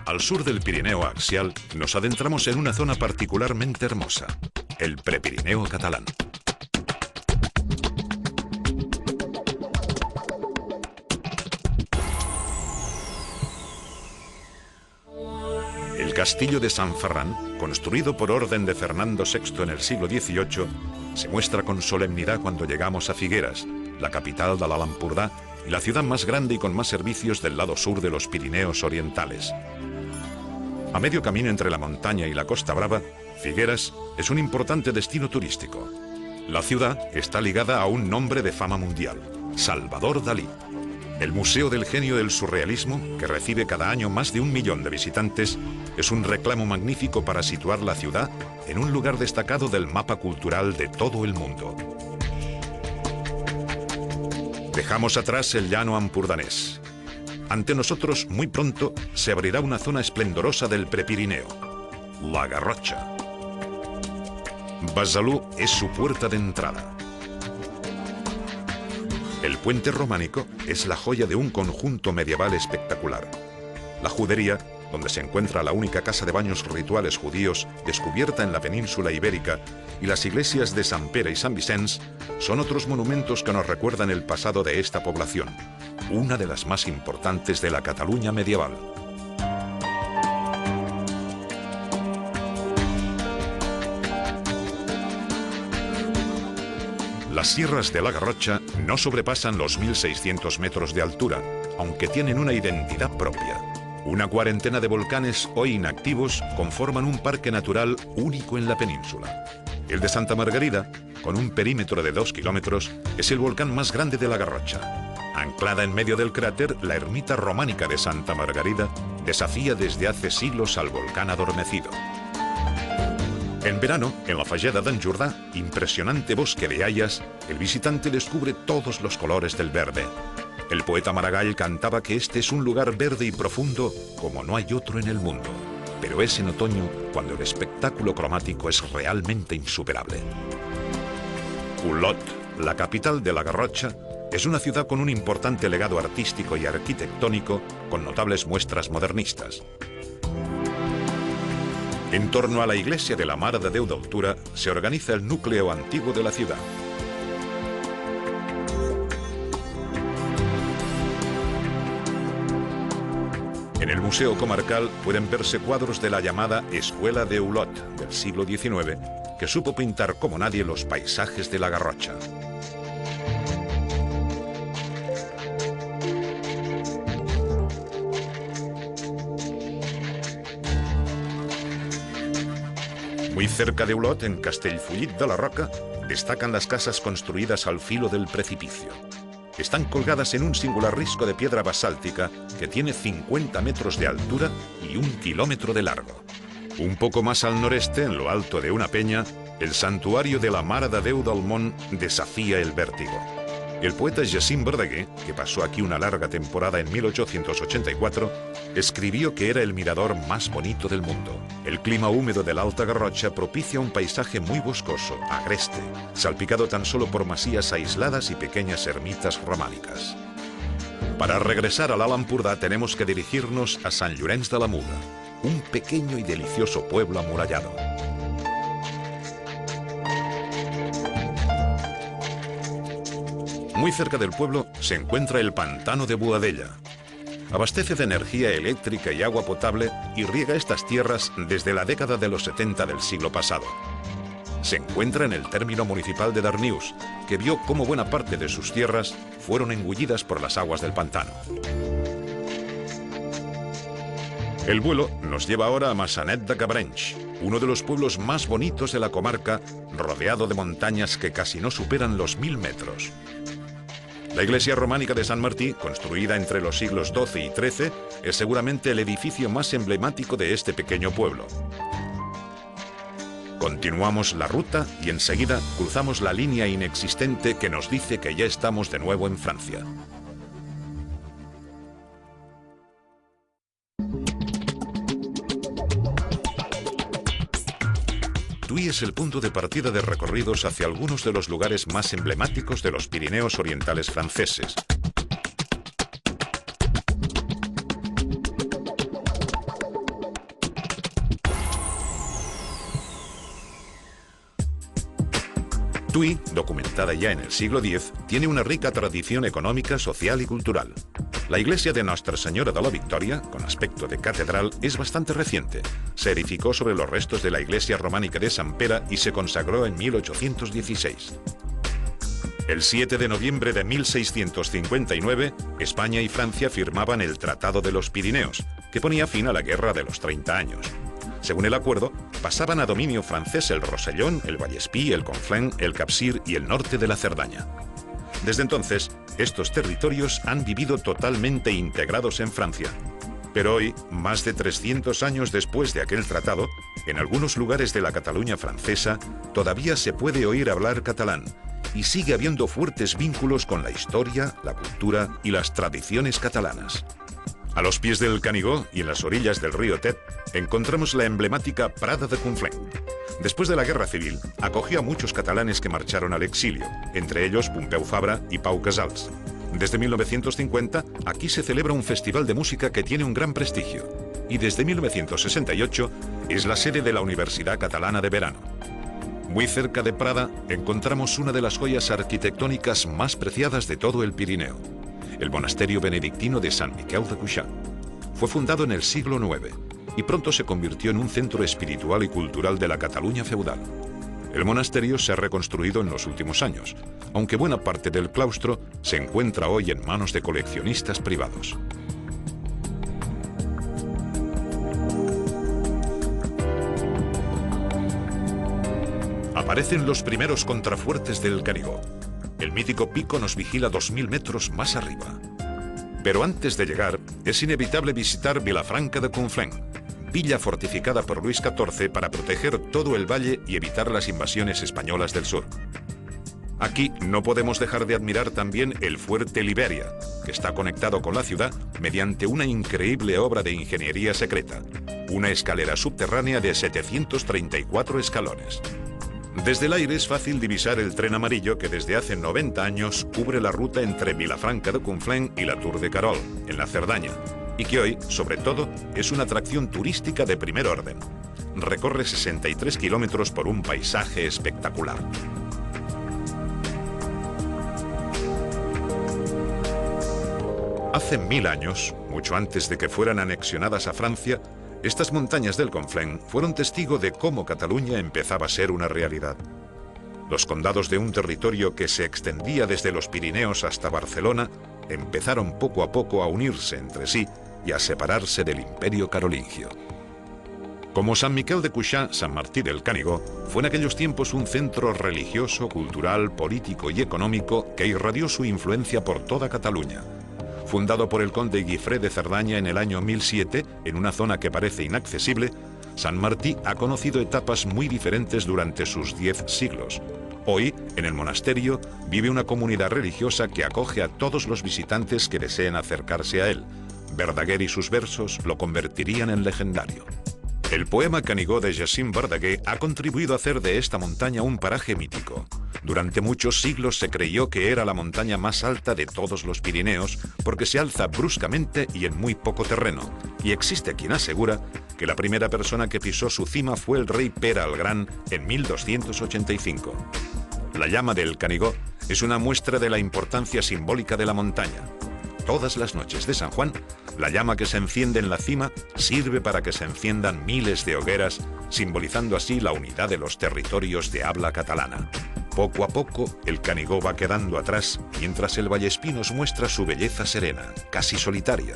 Al sur del Pirineo axial nos adentramos en una zona particularmente hermosa, el Prepirineo catalán. El castillo de Sant Ferran, construido por orden de Fernando VI en el siglo XVIII, se muestra con solemnidad cuando llegamos a Figueras, la capital de l'Alt Empordà y la ciudad más grande y con más servicios del lado sur de los Pirineos orientales. A medio camino entre la montaña y la Costa Brava, Figueras es un importante destino turístico. La ciudad está ligada a un nombre de fama mundial, Salvador Dalí. El Museo del Genio del Surrealismo, que recibe cada año más de 1 millón de visitantes, es un reclamo magnífico para situar la ciudad en un lugar destacado del mapa cultural de todo el mundo. Dejamos atrás el llano empordanés. Ante nosotros, muy pronto, se abrirá una zona esplendorosa del Prepirineo, la Garrotxa. Besalú es su puerta de entrada. El puente románico es la joya de un conjunto medieval espectacular. La Judería, donde se encuentra la única casa de baños rituales judíos descubierta en la península ibérica, y las iglesias de Sant Pere y Sant Vicenç son otros monumentos que nos recuerdan el pasado de esta población, una de las más importantes de la Cataluña medieval. Las sierras de la Garrotxa no sobrepasan los 1.600 metros de altura, aunque tienen una identidad propia. Una cuarentena de volcanes hoy inactivos conforman un parque natural único en la península. El de Santa Margarida, con un perímetro de 2 kilómetros, es el volcán más grande de la Garrotxa. Anclada en medio del cráter, la ermita románica de Santa Margarida desafía desde hace siglos al volcán adormecido. En verano, en la falleda d'en Jordà, impresionante bosque de hayas, el visitante descubre todos los colores del verde. El poeta Maragall cantaba que este es un lugar verde y profundo como no hay otro en el mundo. Pero es en otoño cuando el espectáculo cromático es realmente insuperable. Olot, la capital de la Garrotxa, es una ciudad con un importante legado artístico y arquitectónico con notables muestras modernistas. En torno a la iglesia de la Mare de Déu d'Altura se organiza el núcleo antiguo de la ciudad. En el Museo Comarcal pueden verse cuadros de la llamada Escuela de Olot del siglo XIX, que supo pintar como nadie los paisajes de la Garrotxa. Muy cerca de Olot, en Castellfollit de la Roca, destacan las casas construidas al filo del precipicio. Están colgadas en un singular risco de piedra basáltica que tiene 50 metros de altura y 1 kilómetro de largo. Un poco más al noreste, en lo alto de una peña, el santuario de la Mare de Déu del Mont desafía el vértigo. El poeta Jacint Verdaguer, que pasó aquí una larga temporada en 1884, escribió que era el mirador más bonito del mundo. El clima húmedo de la Alta Garrotxa propicia un paisaje muy boscoso, agreste, salpicado tan solo por masías aisladas y pequeñas ermitas románicas. Para regresar al Alt Empordà tenemos que dirigirnos a Sant Llorenç de la Muga, un pequeño y delicioso pueblo amurallado. Muy cerca del pueblo se encuentra el pantano de Boadella. Abastece de energía eléctrica y agua potable y riega estas tierras desde la década de los 70 del siglo pasado. Se encuentra en el término municipal de Darnius, que vio cómo buena parte de sus tierras fueron engullidas por las aguas del pantano. El vuelo nos lleva ahora a Massanet de Cabrenys, uno de los pueblos más bonitos de la comarca, rodeado de montañas que casi no superan los 1000 metros. La iglesia románica de Sant Martí, construida entre los siglos XII y XIII, es seguramente el edificio más emblemático de este pequeño pueblo. Continuamos la ruta y enseguida cruzamos la línea inexistente que nos dice que ya estamos de nuevo en Francia. Tu hi es el punto de partida de recorridos hacia algunos de los lugares más emblemáticos de los Pirineos orientales franceses. Tuy, documentada ya en el siglo X, tiene una rica tradición económica, social y cultural. La iglesia de Nuestra Señora de la Victoria, con aspecto de catedral, es bastante reciente. Se edificó sobre los restos de la iglesia románica de Sant Pere y se consagró en 1816. El 7 de noviembre de 1659, España y Francia firmaban el Tratado de los Pirineos, que ponía fin a la Guerra de los 30 años. Según el acuerdo, pasaban a dominio francés el Rosellón, el Vallespí, el Conflent, el Capcir y el norte de la Cerdaña. Desde entonces, estos territorios han vivido totalmente integrados en Francia. Pero hoy, más de 300 años después de aquel tratado, en algunos lugares de la Cataluña francesa todavía se puede oír hablar catalán y sigue habiendo fuertes vínculos con la historia, la cultura y las tradiciones catalanas. A los pies del Canigó y en las orillas del río Tet encontramos la emblemática Prada de Conflent. Después de la Guerra Civil, acogió a muchos catalanes que marcharon al exilio, entre ellos Pompeu Fabra y Pau Casals. Desde 1950, aquí se celebra un festival de música que tiene un gran prestigio, y desde 1968 es la sede de la Universidad Catalana de Verano. Muy cerca de Prada encontramos una de las joyas arquitectónicas más preciadas de todo el Pirineo, el monasterio benedictino de Sant Miquel de Cuixà. Fue fundado en el siglo IX y pronto se convirtió en un centro espiritual y cultural de la Cataluña feudal. El monasterio se ha reconstruido en los últimos años, aunque buena parte del claustro se encuentra hoy en manos de coleccionistas privados. Aparecen los primeros contrafuertes del Canigó. El mítico pico nos vigila 2000 metros más arriba. Pero antes de llegar, es inevitable visitar Vilafranca de Conflent, villa fortificada por Luis XIV para proteger todo el valle y evitar las invasiones españolas del sur. Aquí no podemos dejar de admirar también el fuerte Liberia, que está conectado con la ciudad mediante una increíble obra de ingeniería secreta, una escalera subterránea de 734 escalones. Desde el aire es fácil divisar el tren amarillo que desde hace 90 años cubre la ruta entre Vilafranca de Conflent y la Tour de Carol, en la Cerdaña, y que hoy, sobre todo, es una atracción turística de primer orden. Recorre 63 kilómetros por un paisaje espectacular. Hace 1000 años, mucho antes de que fueran anexionadas a Francia, estas montañas del Conflent fueron testigo de cómo Cataluña empezaba a ser una realidad. Los condados de un territorio que se extendía desde los Pirineos hasta Barcelona empezaron poco a poco a unirse entre sí y a separarse del Imperio carolingio. Como Sant Miquel de Cuixà, San Martí del Canigó fue en aquellos tiempos un centro religioso, cultural, político y económico que irradió su influencia por toda Cataluña. Fundado por el conde Guifré de Cerdaña en el año 1007, en una zona que parece inaccesible, Sant Martí ha conocido etapas muy diferentes durante sus 10 siglos. Hoy, en el monasterio, vive una comunidad religiosa que acoge a todos los visitantes que deseen acercarse a él. Verdaguer y sus versos lo convertirían en legendario. El poema Canigó de Jacint Verdaguer ha contribuido a hacer de esta montaña un paraje mítico. Durante muchos siglos se creyó que era la montaña más alta de todos los Pirineos porque se alza bruscamente y en muy poco terreno, y existe quien asegura que la primera persona que pisó su cima fue el rey Pere el Gran en 1285. La llama del Canigó es una muestra de la importancia simbólica de la montaña. Todas las noches de San Juan, la llama que se enciende en la cima sirve para que se enciendan miles de hogueras, simbolizando así la unidad de los territorios de habla catalana. Poco a poco, el Canigó va quedando atrás, mientras el Vallespí nos muestra su belleza serena, casi solitaria.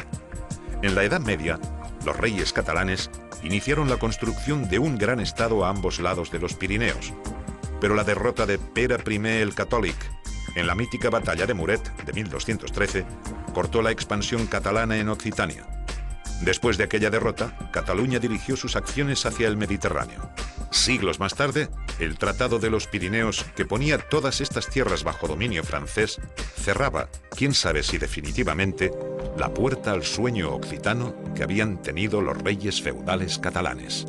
En la Edad Media, los reyes catalanes iniciaron la construcción de un gran estado a ambos lados de los Pirineos. Pero la derrota de Pere I el Catòlic en la mítica batalla de Muret de 1213 cortó la expansión catalana en Occitania. Después de aquella derrota, Cataluña dirigió sus acciones hacia el Mediterráneo. Siglos más tarde, el Tratado de los Pirineos, que ponía todas estas tierras bajo dominio francés, cerraba, quién sabe si definitivamente, la puerta al sueño occitano que habían tenido los reyes feudales catalanes.